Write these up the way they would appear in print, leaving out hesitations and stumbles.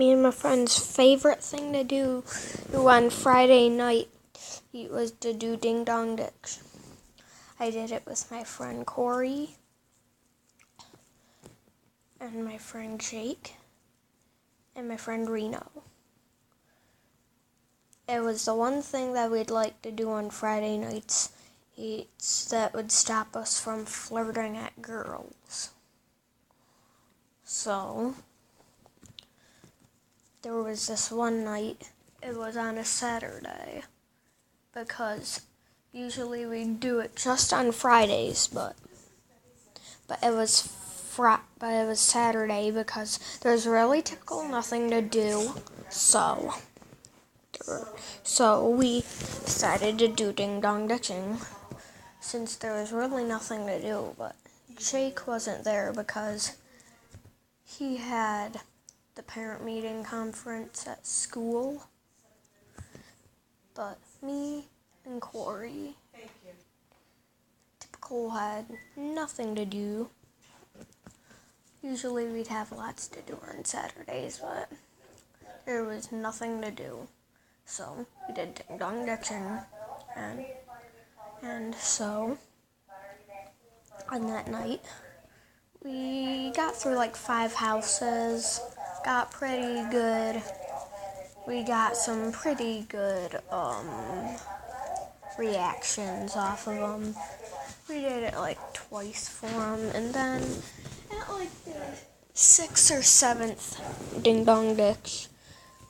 Me and my friend's favorite thing to do on Friday night was to do Ding Dong Ditch. I did it with my friend Corey and my friend Jake and my friend Reno. It was the one thing that we'd like to do on Friday nights that would stop us from flirting at girls. So, there was this one night, it was on a Saturday, because usually we do it just on Fridays, but it was Saturday because there's really typical nothing to do, so we decided to do Ding Dong Ditching since there was really nothing to do. But Jake wasn't there because he had the parent meeting conference at school. But me and Corey, typical, had nothing to do. Usually we'd have lots to do on Saturdays, but there was nothing to do. So we did Ding Dong Ditching, and so on that night we got through like 5 houses, got pretty good. We got some pretty good reactions off of them. We did it like twice for them, and then at like the 6th or 7th Ding Dong Ditch,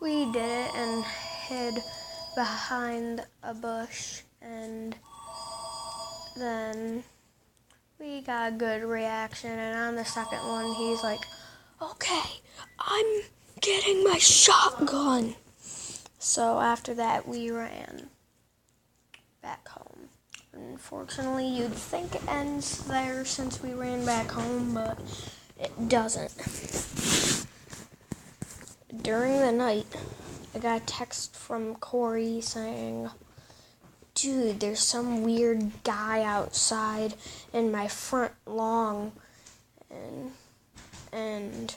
we did it and hid behind a bush, and then we got a good reaction, and on the second one he's like, "Okay, I'm getting my shotgun." So after that we ran back home. Unfortunately, you'd think it ends there since we ran back home, but it doesn't. During the night, I got a text from Corey saying, "Dude, there's some weird guy outside in my front lawn," and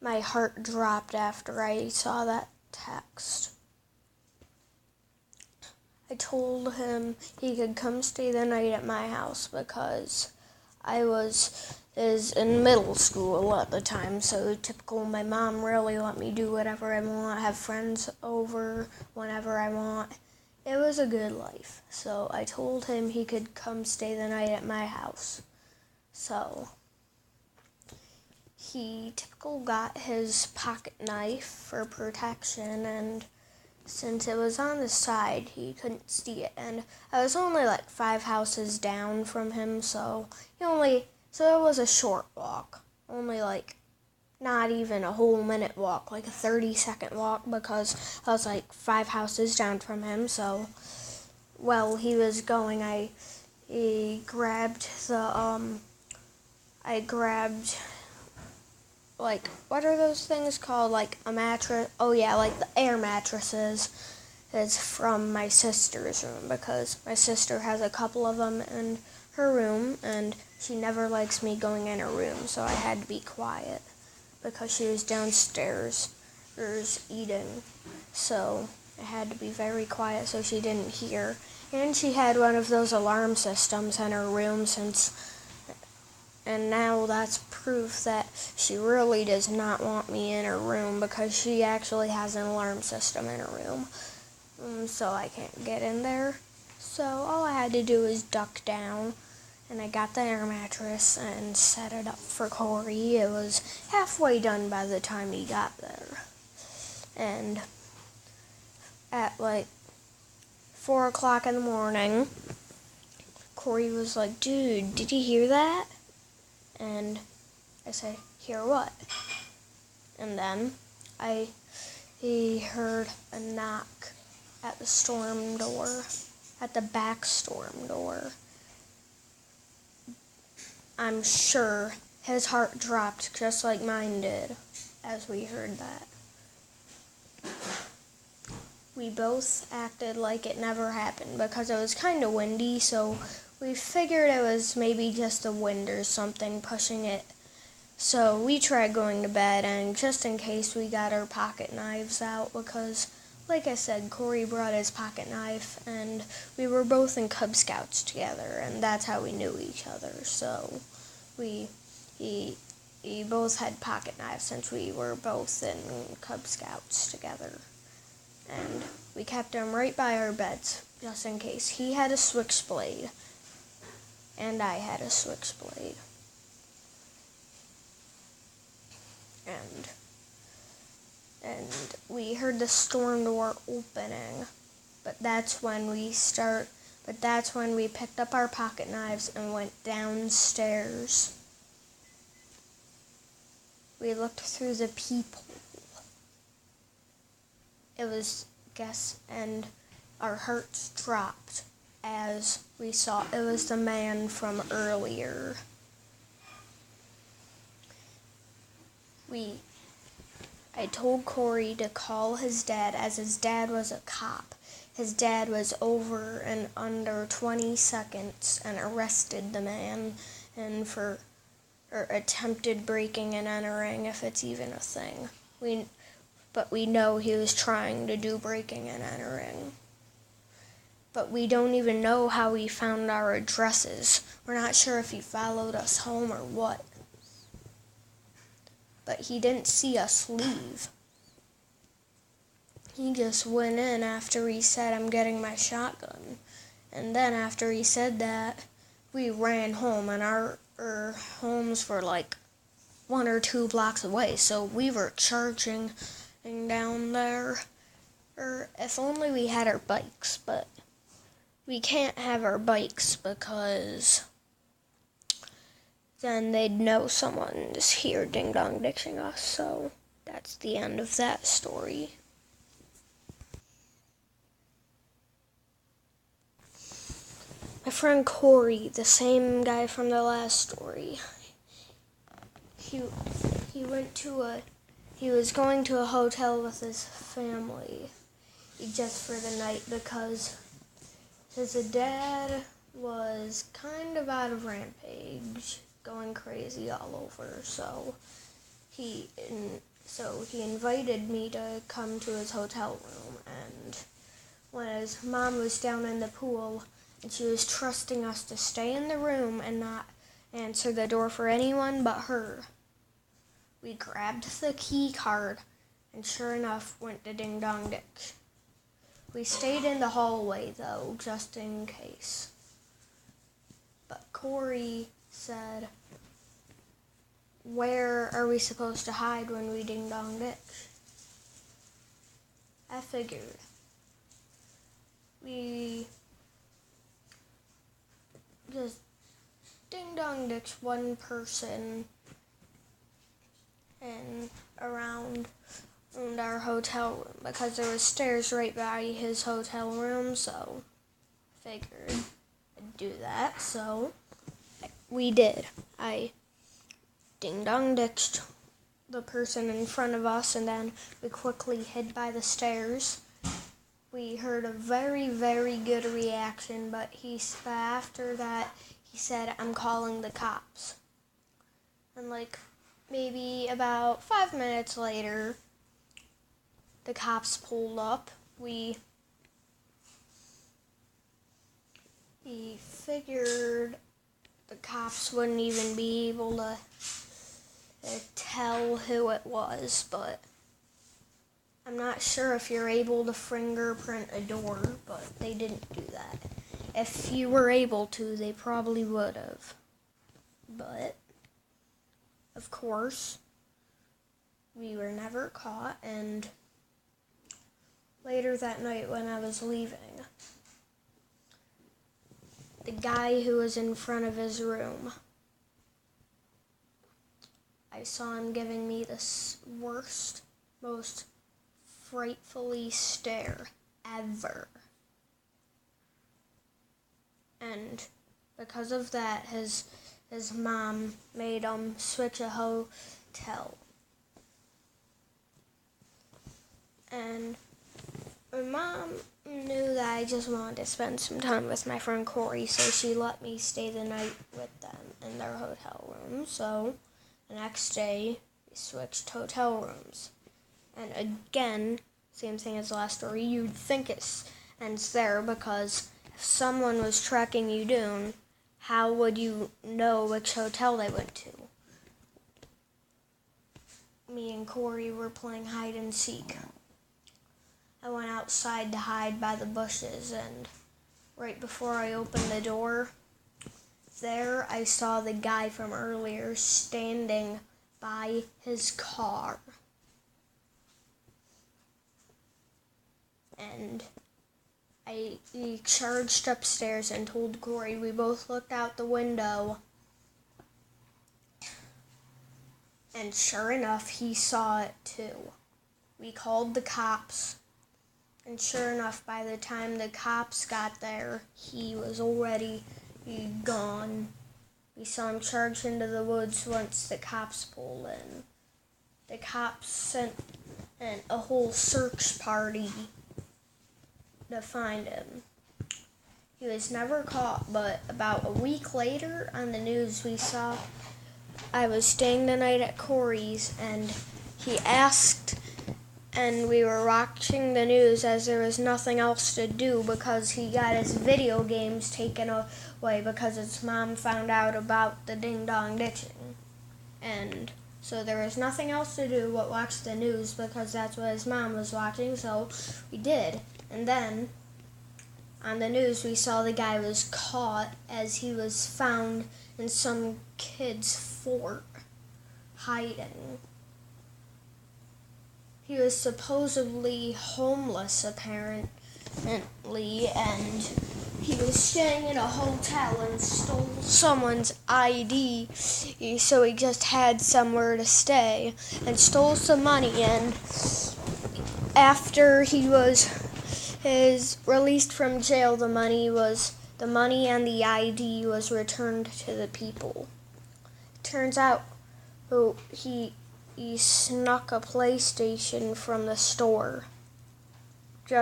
my heart dropped after I saw that text. I told him he could come stay the night at my house because I was in middle school at the time, so typical, my mom really let me do whatever I want, have friends over whenever I want. It was a good life, so I told him he could come stay the night at my house. So he typical got his pocket knife for protection, and since it was on the side, he couldn't see it, and I was only like 5 houses down from him, so it was a short walk, only like not even a whole minute walk, like a 30-second walk, because I was like 5 houses down from him. So while he was going, I grabbed like, what are those things called? Like a mattress. Oh yeah, like the air mattresses is from my sister's room, because my sister has a couple of them in her room, and she never likes me going in her room, so I had to be quiet because she was downstairs eating. So I had to be very quiet so she didn't hear. And she had one of those alarm systems in her room and now that's proof that she really does not want me in her room, because she actually has an alarm system in her room. So I can't get in there. So all I had to do was duck down, and I got the air mattress and set it up for Corey. It was halfway done by the time he got there. And at like 4 o'clock in the morning, Corey was like, "Dude, did you hear that?" And I said, "Hear what?" And then he heard a knock at the storm door, at the back storm door. I'm sure his heart dropped just like mine did as we heard that. We both acted like it never happened because it was kind of windy, so we figured it was maybe just the wind or something pushing it So we tried going to bed, and just in case, we got our pocket knives out because, like I said, Corey brought his pocket knife, and we were both in Cub Scouts together, and that's how we knew each other. So we both had pocket knives since we were both in Cub Scouts together, and we kept them right by our beds just in case. He had a switchblade, and I had a switchblade. And we heard the storm door opening, but that's when we picked up our pocket knives and went downstairs. We looked through the peephole. And our hearts dropped as we saw it was the man from earlier. I told Corey to call his dad, as his dad was a cop. His dad was over in under 20 seconds and arrested the man for attempted breaking and entering, if it's even a thing. But we know he was trying to do breaking and entering. But we don't even know how he found our addresses. We're not sure if he followed us home or what. But he didn't see us leave. He just went in after he said, "I'm getting my shotgun." And then after he said that, we ran home, and our homes were like 1 or 2 blocks away, so we were charging down there. Or if only we had our bikes, but we can't have our bikes because then they'd know someone's here ding-dong ditching us, so that's the end of that story. My friend Corey, the same guy from the last story, he was going to a hotel with his family just for the night because his dad was kind of out of rampage, going crazy all over, so he invited me to come to his hotel room. And when his mom was down in the pool and she was trusting us to stay in the room and not answer the door for anyone but her, we grabbed the key card and sure enough went to Ding Dong Ditch. We stayed in the hallway though, just in case. But Corey said, "Where are we supposed to hide when we Ding Dong Ditch?" I figured. We just Ding Dong Ditch one person and around our hotel room because there was stairs right by his hotel room, so figured I'd do that. So we did. I Ding Dong Ditched the person in front of us, and then we quickly hid by the stairs. We heard a very, very good reaction, but after that he said, "I'm calling the cops." And maybe about 5 minutes later, the cops pulled up. We figured the cops wouldn't even be able to tell who it was, but I'm not sure if you're able to fingerprint a door, but they didn't do that. If you were able to, they probably would have. But, of course, we were never caught, and later that night when I was leaving, the guy who was in front of his room, I saw him giving me the worst, most frightfully stare ever. And because of that, his mom made him switch a hotel. And my mom knew that I just wanted to spend some time with my friend Corey, so she let me stay the night with them in their hotel room. So The next day, we switched hotel rooms. And again, same thing as the last story, you'd think it ends there because if someone was tracking you down, how would you know which hotel they went to? Me and Corey were playing hide and seek. I went outside to hide by the bushes, and right before I opened the door, there I saw the guy from earlier standing by his car. And he charged upstairs and told Corey. We both looked out the window, and sure enough, he saw it too. We called the cops, and sure enough, by the time the cops got there, he was already gone. We saw him charge into the woods once the cops pulled in. The cops sent a whole search party to find him. He was never caught, but about a week later on the news we saw I was staying the night at Corey's, and he asked, and we were watching the news as there was nothing else to do because he got his video games taken away because his mom found out about the ding-dong ditching. And so there was nothing else to do but watch the news because that's what his mom was watching, so we did. And then on the news we saw the guy was caught as he was found in some kid's fort hiding. He was supposedly homeless apparently, and he was staying in a hotel and stole someone's ID, so he just had somewhere to stay, and stole some money. And after he was released from jail, the money and the ID was returned to the people. Turns out he snuck a PlayStation from the store. We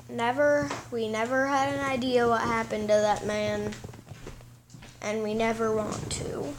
never had an idea what happened to that man, and we never want to.